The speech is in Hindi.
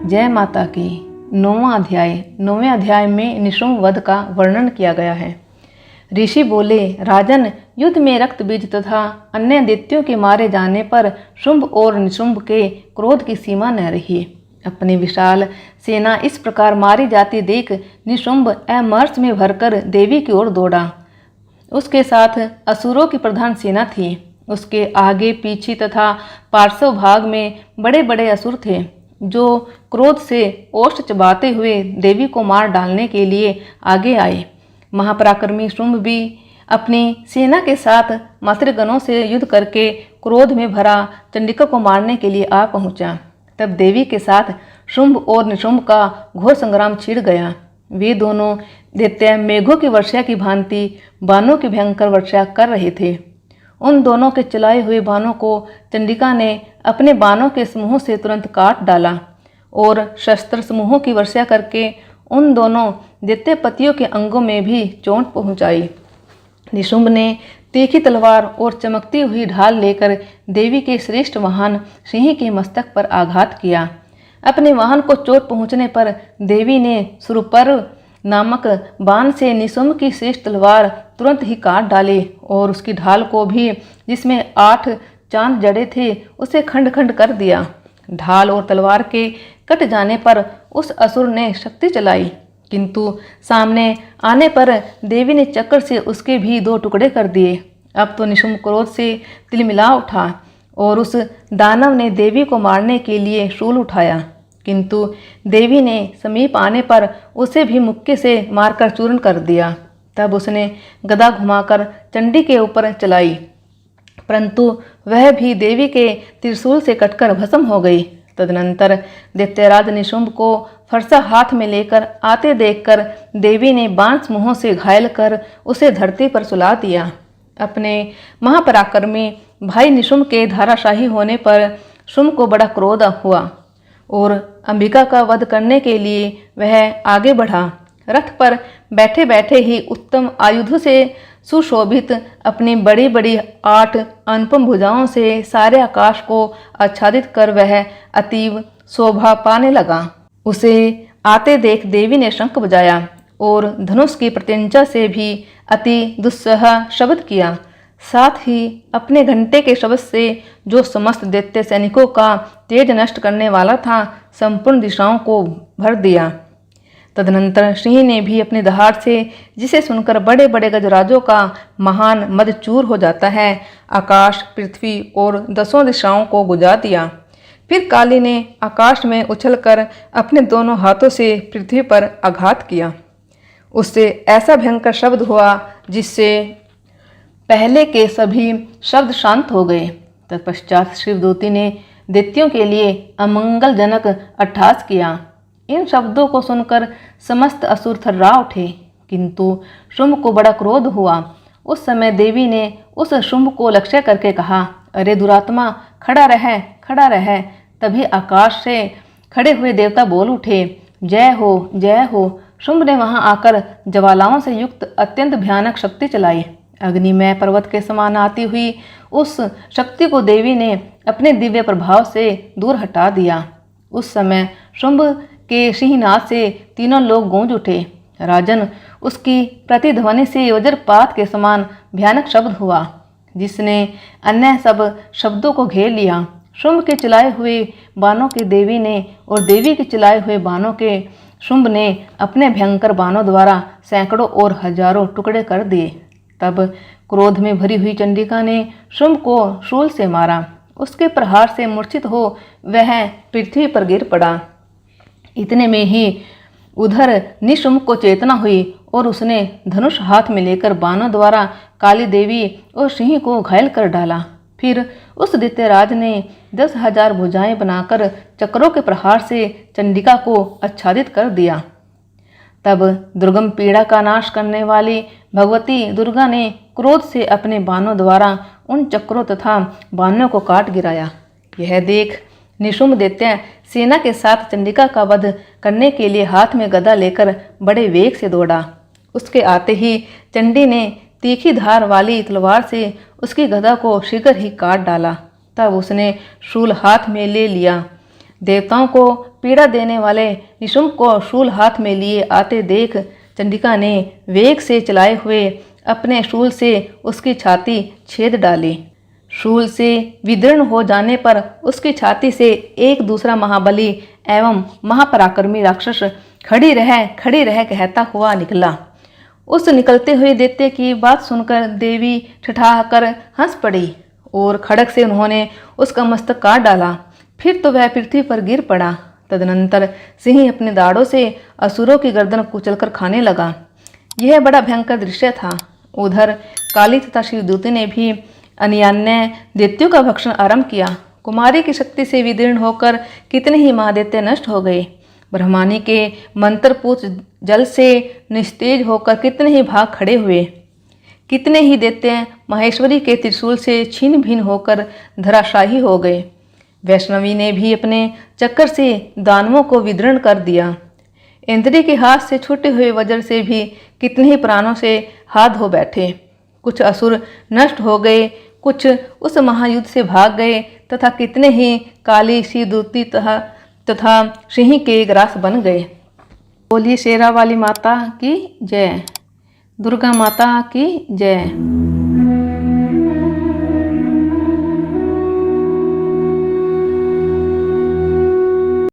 जय माता की। 9वें अध्याय में निशुम्भ वध का वर्णन किया गया है। ऋषि बोले, राजन, युद्ध में रक्त बीज तथा अन्य दैत्यों के मारे जाने पर शुंभ और निशुंभ के क्रोध की सीमा न रही। अपनी विशाल सेना इस प्रकार मारी जाती देख निशुंभ अमर्ष में भरकर देवी की ओर दौड़ा। उसके साथ असुरों की प्रधान सेना थी। उसके आगे पीछे तथा पार्श्व भाग में बड़े बड़े असुर थे, जो क्रोध से ओष्ठ चबाते हुए देवी को मार डालने के लिए आगे आए। महापराक्रमी शुंभ भी अपनी सेना के साथ मातृगणों से युद्ध करके क्रोध में भरा चंडिका को मारने के लिए आ पहुंचा। तब देवी के साथ शुंभ और निशुंभ का घोर संग्राम छिड़ गया। वे दोनों दैत्य मेघों की वर्षा की भांति बाणों की भयंकर वर्षा कर रहे थे। उन दोनों के चलाए हुए बाणों को चंडिका ने अपने बाणों के समूह से तुरंत काट डाला और शस्त्र समूहों की वर्षा करके उन दोनों दैत्यपतियों के अंगों में भी चोट पहुंचाई। निशुंभ ने तीखी तलवार और चमकती हुई ढाल लेकर देवी के श्रेष्ठ वाहन सिंह के मस्तक पर आघात किया। अपने वाहन को चोट पहुंचने पर देवी ने सुरपर नामक बाण से निशुंभ की श्रेष्ठ तलवार तुरंत ही काट डाले और उसकी ढाल को भी, जिसमें 8 चांद जड़े थे, उसे खंड खंड कर दिया। ढाल और तलवार के कट जाने पर उस असुर ने शक्ति चलाई, किंतु सामने आने पर देवी ने चक्र से उसके भी 2 टुकड़े कर दिए। अब तो निशुंभ क्रोध से तिलमिला उठा और उस दानव ने देवी को मारने के लिए शूल उठाया, किंतु देवी ने समीप आने पर उसे भी मुक्के से मारकर चूर्ण कर दिया। तब उसने गदा घुमाकर चंडी के ऊपर चलाई, परंतु वह भी देवी के त्रिशूल से कटकर भस्म हो गई। तदनंतर दैत्यराज निशुंभ को फरसा हाथ में लेकर आते देखकर देवी ने बाण समूहों से घायल कर उसे धरती पर सुला दिया। अपने महापराक्रमी भाई निशुंभ के धाराशाही होने पर शुंभ को बड़ा क्रोध हुआ और अंबिका का वध करने के लिए वह आगे बढ़ा। रथ पर बैठे बैठे ही उत्तम आयुधों से सुशोभित अपनी बड़ी बड़ी 8 अनुपम भुजाओं से सारे आकाश को आच्छादित कर वह अतीव शोभा पाने लगा। उसे आते देख देवी ने शंख बजाया और धनुष की प्रत्यंचा से भी अति दुस्सह शब्द किया। साथ ही अपने घंटे के शब्द से जो समस्त दैत्य सैनिकों का तेज नष्ट करने वाला था, संपूर्ण दिशाओं को भर दिया। तदनंतर सिंह ने भी अपनी दहाड़ से, जिसे सुनकर बड़े बड़े गजराजों का महान मद चूर हो जाता है, आकाश, पृथ्वी और 10 दिशाओं को गुजा दिया। फिर काली ने आकाश में उछलकर अपने दोनों हाथों से पृथ्वी पर आघात किया। उससे ऐसा भयंकर शब्द हुआ जिससे पहले के सभी शब्द शांत हो गए। तत्पश्चात शिवदूती ने दैत्यों के लिए अमंगलजनक अट्टहास किया। इन शब्दों को सुनकर समस्त असुर थर्रा उठे, किंतु शुंभ को बड़ा क्रोध हुआ। उस समय देवी ने उस शुंभ को लक्ष्य करके कहा, अरे दुरात्मा, खड़ा रह, खड़ा रह। तभी आकाश से खड़े हुए देवता बोल उठे, जय हो, जय हो। शुंभ ने वहां आकर ज्वालाओं से युक्त अत्यंत भयानक शक्ति चलाई। अग्निमय पर्वत के समान आती हुई उस शक्ति को देवी ने अपने दिव्य प्रभाव से दूर हटा दिया। उस समय शुंभ के सिंहनाद से तीनों लोग गूंज उठे। राजन, उसकी प्रतिध्वनि से वज्रपात के समान भयानक शब्द हुआ, जिसने अन्य सब शब्दों को घेर लिया। शुंभ के चलाए हुए बाणों के देवी ने और देवी के चलाए हुए बाणों के शुंभ ने अपने भयंकर बाणों द्वारा सैकड़ों और हजारों टुकड़े कर दिए। तब क्रोध में भरी हुई चंडिका ने शुंभ को शूल से मारा। उसके प्रहार से मूर्छित हो वह पृथ्वी पर गिर पड़ा। इतने में ही उधर निशुंभ को चेतना हुई और उसने धनुष हाथ में लेकर बाणों द्वारा काली देवी और सिंह को घायल कर डाला। फिर उस दैत्यराज ने 10,000 भुजाएं बनाकर चक्रों के प्रहार से चंडिका को आच्छादित कर दिया। तब दुर्गम पीड़ा का नाश करने वाली भगवती दुर्गा ने क्रोध से अपने बाणों द्वारा उन चक्रों तथा बाणों को काट गिराया। यह देख निशुंभ दैत्य सेना के साथ चंडिका का वध करने के लिए हाथ में गदा लेकर बड़े वेग से दौड़ा। उसके आते ही चंडी ने तीखी धार वाली तलवार से उसकी गदा को शीघ्र ही काट डाला। तब उसने शूल हाथ में ले लिया। देवताओं को पीड़ा देने वाले निशुंभ को शूल हाथ में लिए आते देख चंडिका ने वेग से चलाए हुए अपने शूल से उसकी छाती छेद डाली। शूल से विदीर्ण हो जाने पर उसकी छाती से एक दूसरा महाबली एवं महापराक्रमी राक्षस खड़ी रह कहता हुआ निकला। उस निकलते हुए दैत्य की बात सुनकर देवी ठठाकर हंस पड़ी और खड़ग से उन्होंने उसका मस्तक काट डाला। फिर तो वह पृथ्वी पर गिर पड़ा। तदनंतर सिंह अपने दाढ़ों से असुरों की गर्दन कुचलकर खाने लगा। यह बड़ा भयंकर दृश्य था। उधर काली तथा शिवदूती ने भी अन्यान्य दैत्यों का भक्षण आरंभ किया। कुमारी की शक्ति से विदीर्ण होकर कितने ही महादैत्य नष्ट हो गए। ब्रह्मानी के मंत्रपूत जल से निस्तेज होकर कितने ही भाग खड़े हुए। कितने ही दैत्य महेश्वरी के त्रिशूल से छीन भिन्न होकर धराशायी हो गए। वैष्णवी ने भी अपने चक्कर से दानवों को विदीर्ण कर दिया। इंद्री के हाथ से छूटे हुए वज्र से भी कितने ही प्राणों से हाथ धो बैठे। कुछ असुर नष्ट हो गए, कुछ उस महायुद्ध से भाग गए तथा कितने ही काली शिवदूती तथा सिंह के ग्रास बन गए। बोलिए शेरा वाली माता की जय, दुर्गा माता की जय।